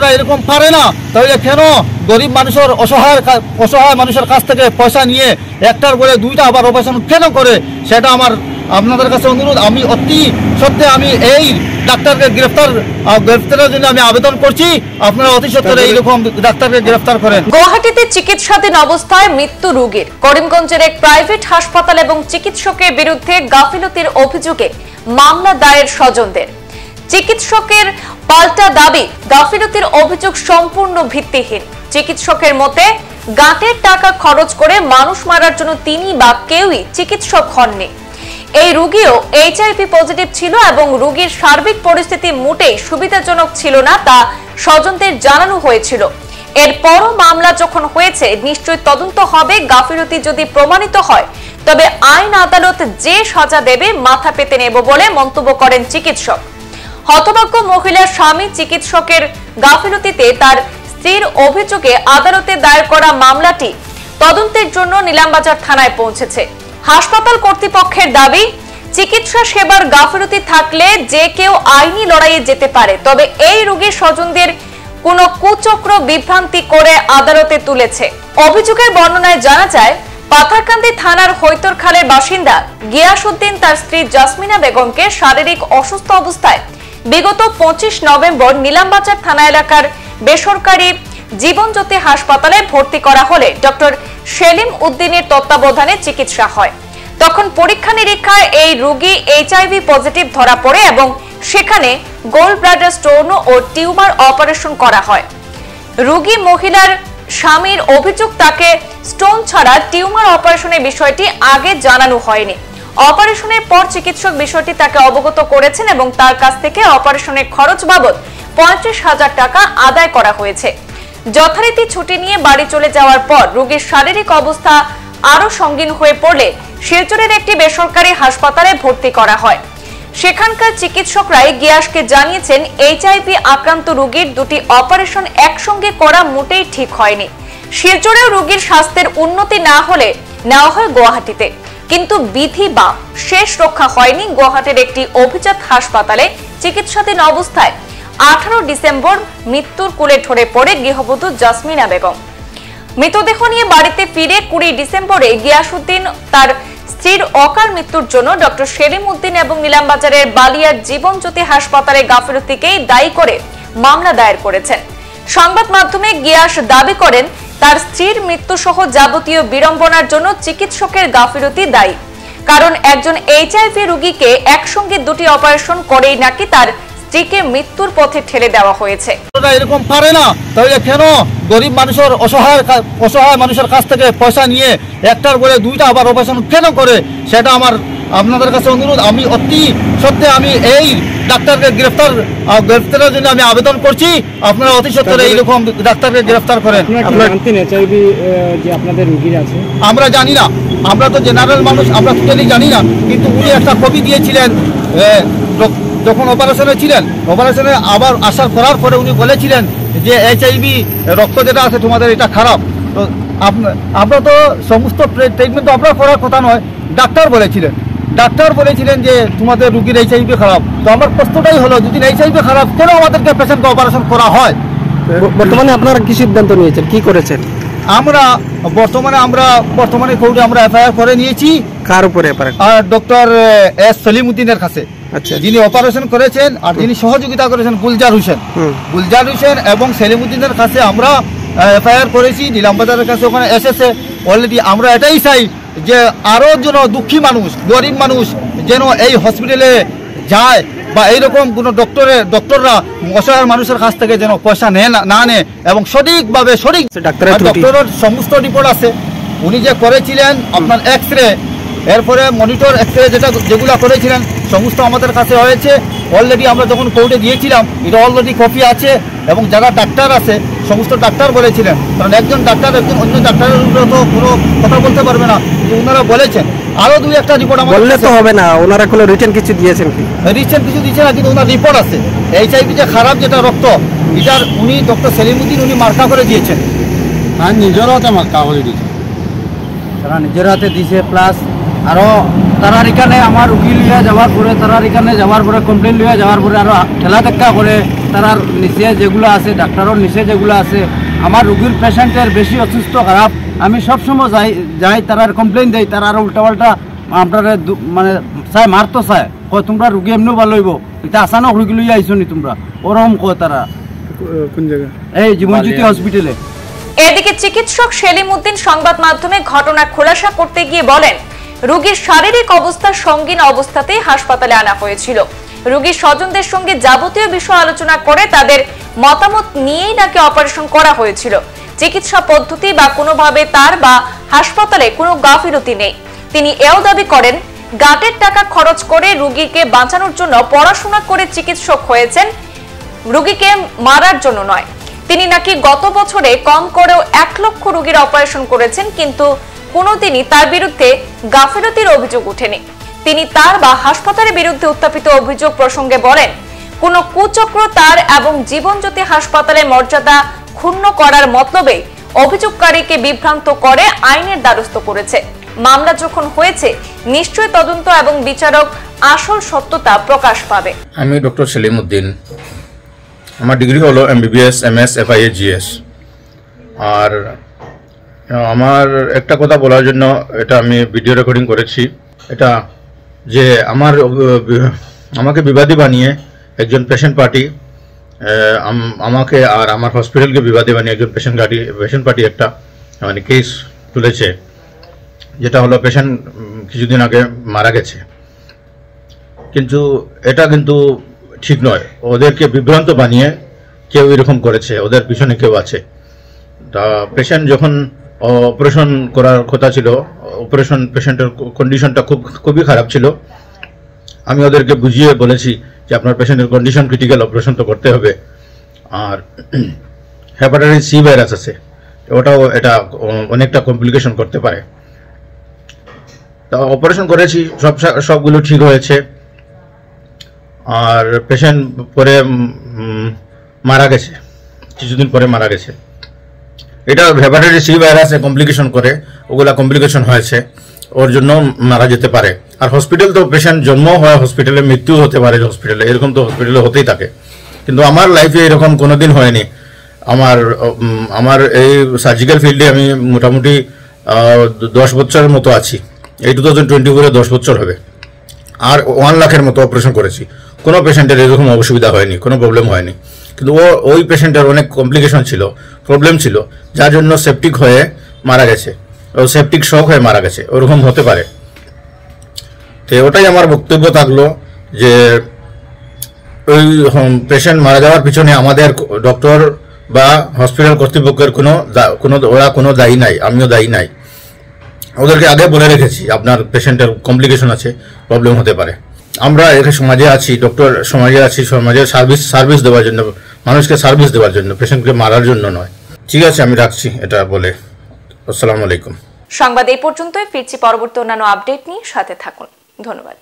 ডক্টররা এরকম পারে না, তাহলে কেন গরিব মানুষের অসহায় মানুষের কাছ থেকে পয়সা নিয়ে একটার বলে দুইটা আবার অপারেশন কেন করে? সেটা আমার আপনাদের কাছে অনুরোধ। আমি অতি সত্ত্বে আমি এই ডাক্তারকে গ্রেফতারের জন্য আমি আবেদন করছি। আপনারা অতি সত্ত্বে এইরকম ডাক্তারকে গ্রেফতার করেন। গুয়াহাটিতে চিকিৎসাধীন অবস্থায় মৃত্যু রোগীর। করিমগঞ্জের এক প্রাইভেট হাসপাতাল এবং চিকিৎসকের বিরুদ্ধে গাফিলতির অভিযোগে মামলা দায়ের স্বজনদের। চিকিৎসকের পাল্টা দাবি, গাফিলতির অভিযোগ সম্পূর্ণ ভিত্তিহীন। চিকিৎসকের মতে গাঁটের টাকা খরচ করে মানুষ মারার জন্য তিনি বা কেউই চিকিৎসক হননি। এই রোগীও এইচআইভি পজিটিভ ছিল এবং রোগীর সার্বিক পরিস্থিতি মোটেই সুবিধাজনক ছিল না, তা স্বজনদের জানানো হয়েছিল। এরপরও মামলা যখন হয়েছে, নিশ্চয়ই তদন্ত হবে। গাফিলতি যদি প্রমাণিত হয় তবে আইন আদালত যে সাজা দেবে মাথা পেতে নেব বলে মন্তব্য করেন চিকিৎসক। হতভাগ্য মহিলার স্বামী চিকিৎসকের গাফিলতিতে তার স্ত্রীর অভিযোগে আদালতে দায়ের করা মামলাটি তদন্তের জন্য নিলামবাজার থানায় পৌঁছেছে। হাসপাতাল কর্তৃপক্ষের দাবি, চিকিৎসা সেবার গাফিলতি থাকলে যে কেউ আইনি লড়াইয়ে যেতে পারে, তবে এই রোগীর স্বজনদের কোনো কুচক্র বিভ্রান্তি করে আদালতে তুলেছে। অভিযোগের বর্ণনায় জানা যায়, পাথারকান্দি থানার হৈতরখালের বাসিন্দা গিয়াসউদ্দিন তার স্ত্রী জাসমিনা বেগমকে শারীরিক অসুস্থ অবস্থায় বিগত 25 নভেম্বর নিলামবাজার থানা এলাকার বেসরকারি জীবনজ্যোতি হাসপাতালে ভর্তি করা হলে ডক্টর সেলিম উদ্দিনের তত্ত্বাবধানে চিকিৎসা হয়। তখন পরীক্ষা নিরীক্ষায় এই রোগী এইচআইভি পজিটিভ ধরা পড়ে এবং সেখানে গোল ব্লাডার স্টোন ও টিউমার অপারেশন করা হয়। রোগী মহিলার স্বামীর অভিযোগ, তাকে স্টোন ছাড়া টিউমার অপারেশনের বিষয়টি আগে জানানো হয়নি। অপারেশনের পর চিকিৎসক বিষয়টি তাকে অবগত করেছেন এবং তার কাছ থেকে অপারেশনের খরচ বাবদ 35,000 টাকা আদায় করা হয়েছে। যথারীতি ছুটি নিয়ে বাড়ি চলে যাওয়ার পর রোগীর শারীরিক অবস্থা আরো সঙ্গীন হয়ে পড়লে শিলচরের একটি বেসরকারি হাসপাতালে ভর্তি করা হয়। সেখানকার চিকিৎসকরাই গিয়াসকে জানিয়েছেন, এইচআইভি আক্রান্ত রোগীর দুটি অপারেশন একসঙ্গে করা মোটেই ঠিক হয়নি। শিলচরেও রোগীর স্বাস্থ্যের উন্নতি না হলে নেওয়া হয় গুয়াহাটিতে, কিন্তু বিধি বা শেষ রক্ষা হয়নি। গুয়াহাটির একটি অভিজাত হাসপাতালে চিকিৎসাধীন অবস্থায় 18 ডিসেম্বর মৃত্যুর কোলে ঢলে পড়ে গৃহবধূ জাসমিনা বেগম। মৃতদেহ নিয়ে বাড়িতে ফিরে 20 ডিসেম্বরে গিয়াসউদ্দিন তার স্ত্রীর অকাল মৃত্যুর জন্য ডক্টর সেলিম উদ্দিন এবং নিলামবাজারের বালিয়ার জীবনজ্যোতি হাসপাতালে গাফিলতিকেই দায়ী করে মামলা দায়ের করেছেন। সংবাদ মাধ্যমে গিয়াস দাবি করেন, তার স্ত্রীর মৃত্যু সহ যাবতীয় বিড়ম্বনার জন্য চিকিৎসকের গাফিলতি দায়ী। কারণ একজন এইচআইভি রোগীকে একসঙ্গে দুটি অপারেশন করেই নাকি তার স্ত্রীকে মৃত্যুর পথে ঠেলে দেওয়া হয়েছে। এরকম পারে না, তাহলে কেন গরিব মানুষের অসহায় মানুষের কাছ থেকে পয়সা নিয়ে একটার বলে দুইটা আবার অপারেশন কেন করে? সেটা আমার আপনাদের কাছে অনুরোধ। আমি অতি সত্ত্বে আমি এই ডাক্তারকে গ্রেফতারের জন্য আমি আবেদন করছি। আপনারা অতি সত্ত্বে এইরকম ডাক্তারকে গ্রেফতার করেন। আমরা জানি না, আমরা তো জেনারেল মানুষ, আমরা টোটালি জানি না। কিন্তু উনি একটা কপি দিয়েছিলেন যখন অপারেশনে ছিলেন। অপারেশনে আবার আসার করার পরে উনি বলেছিলেন যে এইচআইভি রক্ত যেটা আছে তোমাদের এটা খারাপ। তো আমরা তো সমস্ত ট্রিটমেন্ট তো আপনার করার কথা নয়, ডাক্তার বলেছিলেন যে তোমাদের রোগীর এইচআইভি খারাপ। তো আমার প্রশ্নটাই হলো, যদি এইচআইভি খারাপ কেন আমাদেরকে পেশেন্টকে অপারেশন করা হয়? বর্তমানে আপনারা কি সিদ্ধান্ত নিয়েছেন, কি করেছেন? আমরা বর্তমানে কোর্টে আমরা এফআইআর করে নিয়েছি। কার উপরে? ডক্টর এস সলিম উদ্দিনের কাছে, যিনি অপারেশন করেছেন আর যিনি সহযোগিতা করেছেন গুলজার হোসেন এবং সেলিম উদ্দিনের কাছে আমরা এফআইআর করেছি। নিলামবাজারের কাছে ওখানে এসেছে অলরেডি। আমরা এটাই চাই যে আরও যেন দুঃখী মানুষ, গরিব মানুষ যেন এই হসপিটালে যায় বা এইরকম কোনো ডক্টররা অসহায় মানুষের কাছ থেকে যেন পয়সা না নেয় এবং সঠিকভাবে ডক্টরের সমস্ত রিপোর্ট আছে। উনি যে করেছিলেন আপনার এক্সরে, এরপরে মনিটর এক্সরে যেগুলো করেছিলেন সমস্ত আমাদের কাছে হয়েছে অলরেডি। আমরা যখন কোর্টে দিয়েছিলাম এটা অলরেডি কপি আছে এবং যারা ডাক্তার আছে সমস্ত ডাক্তার বলেছিলেন, কারণ একজন ডাক্তার একজন অন্য ডাক্তারের উপরে তো কোনো কথা বলতে পারবে না। ওনারা বলেছেন আরও দুই একটা রিপোর্ট বললে তো হবে না। ওনারা কোনো রিটেন কিছু দিয়েছেন কি? রিটেন কিছু দিচ্ছে না, কিন্তু ওনার রিপোর্ট আছে। এইচআইভি যে খারাপ যেটা রক্ত, এটার উনি ডক্টর সেলিম উদ্দিন উনি মার্কা করে দিয়েছেন। হ্যাঁ, নিজের হাতে মার্কা করে দিয়েছে, তারা নিজের হাতে দিয়েছে। প্লাস আরও তারার এখানে আমার উকিল লিয়া যাওয়ার পরে তারার এখানে যাওয়ার পরে কমপ্লেন লিয়া যাওয়ার পরে আরও ঠেলা ধাক্কা করে তারার নিচে যেগুলো আছে ডাক্তারের নিচে যেগুলো আছে আমার রুগীর পেশেন্টের বেশি অসুস্থ খারাপ আমি সবসময় যাই তারার কমপ্লেন দেই তারা আরও উল্টাপাল্টা আপনার মানে চাই মারতো চায় কয় তোমরা রুগী এমনিও ভালো হইব এটা আসানক রুগী লইয়া আইসো নি তোমরা ওরকম কয় তারা কোন জায়গা এই জীবনজ্যোতি হসপিটালে। এদিকে চিকিৎসক সেলিম উদ্দিন সংবাদ মাধ্যমে ঘটনা খোলাসা করতে গিয়ে বলেন, রোগীর শারীরিক অবস্থা সঙ্গীন অবস্থাতেই হাসপাতালে আনা হয়েছিল। রোগীর স্বজনদের সঙ্গে যাবতীয় বিষয় আলোচনা করে তাদের মতামত নিয়েই নাকি অপারেশন করা হয়েছিল। চিকিৎসা পদ্ধতি বা কোনোভাবে তার বা হাসপাতালে কোনো গাফিলতি নেই। তিনি এও দাবি করেন, গাটের টাকা খরচ করে রোগীকে বাঁচানোর জন্য পড়াশোনা করে চিকিৎসক হয়েছেন, রোগীকে মারার জন্য নয়। তিনি নাকি গত বছরে কম করেও 1 লক্ষ রোগীর অপারেশন করেছেন, কিন্তু কোনোদিনই তার বিরুদ্ধে গাফিলতির অভিযোগ ওঠেনি। তিনি তার বা হাসপাতালের বিরুদ্ধে উত্থাপিত অভিযোগ প্রসঙ্গে বলেন, কোন কুচক্র তার এবং জীবনজ্যোতি হাসপাতালের মর্যাদা ক্ষুণ্ণ করার মতলবে অভিযোগকারীকে বিভ্রান্ত করে আইনের দ্বারস্থ করেছে। মামলা যখন হয়েছে নিশ্চয়ই তদন্ত এবং বিচারক আসল সত্যতা প্রকাশ পাবে। আমি ডক্টর সেলিম উদ্দিন, আমার ডিগ্রি হলো MBBS MS FIA GS। আর আমার একটা কথা বলার জন্য এটা আমি ভিডিও রেকর্ডিং করেছি, এটা যে আমাকে বিবাদী বানিয়ে একজন পেশেন্ট পার্টি আমাকে আর আমার হসপিটালকে বিবাদী বানিয়ে একজন পেশেন্ট পার্টি একটা মানে কেস তুলেছে, যেটা হলো পেশেন্ট কিছুদিন আগে মারা গেছে। কিন্তু এটা কিন্তু ঠিক নয়, ওদেরকে বিভ্রান্ত বানিয়ে কেউ এরকম করেছে, ওদের পিছনে কেউ আছে। তা পেশেন্ট যখন অপারেশন করার কথা ছিল, পেশেন্টের কন্ডিশনটা খুবই খারাপ ছিল, আমি ওদেরকে বুঝিয়ে বলেছি যে আপনার পেশেন্টের কন্ডিশন ক্রিটিক্যাল, অপারেশন তো করতে হবে। আর হেপাটাইটিস সি ভাইরাস আছে, এটা অনেকটা কমপ্লিকেশন করতে পারে। তা অপারেশন করেছি, সবগুলো ঠিক হয়েছে। আর পেশেন্ট পরে মারা গেছে, কিছুদিন পরে মারা গেছে। এটা হেপাটাইটিস সি ভাইরাসে কমপ্লিকেশন করে, ওগুলা কমপ্লিকেশন হয়েছে, ওর জন্য মারা যেতে পারে। আর হসপিটাল তো পেশেন্ট জন্ম হয় হসপিটালে, মৃত্যু হতে পারে হসপিটালে, এরকম তো হসপিটালে হতেই থাকে। কিন্তু আমার লাইফে এরকম কোনোদিন হয়নি। আমার এই সার্জিক্যাল ফিল্ডে আমি মোটামুটি 10 বছরের মতো আছি। এই 2024-এ 10 বছর হবে। আর 1 লাখের মতো অপারেশন করেছি, কোনো পেশেন্টের এরকম অসুবিধা হয়নি, কোনো প্রবলেম হয়নি। কিন্তু ওই পেশেন্টের অনেক কমপ্লিকেশন ছিল, প্রবলেম ছিল, যার জন্য সেপটিক হয়ে মারা গেছে, ও সেপটিক শক হয়ে মারা গেছে, ওরকম হতে পারে। তো ওটাই আমার বক্তব্য থাকলো যে ওই পেশেন্ট মারা যাওয়ার পিছনে আমাদের ডক্টর বা হসপিটাল কর্তৃপক্ষের ওরা কোনো দায়ী নাই, আমিও দায়ী নাই। ওদেরকে আগে বলে রেখেছি আপনার পেশেন্টের কমপ্লিকেশন আছে, প্রবলেম হতে পারে। আমরা এখানে সমাজে আছি, ডক্টর সমাজে আছি, সমাজের সার্ভিস দেওয়ার জন্য, মানুষকে সার্ভিস দেওয়ার জন্য, পেশেন্টকে মারার জন্য নয়। ঠিক আছে, আমি রাখছি এটা বলে। আসসালামু আলাইকুম। সংবাদ এই পর্যন্তই, ফিরছি পরবর্তী অন্যান্য আপডেট নিয়ে, সাথে থাকুন। ধন্যবাদ।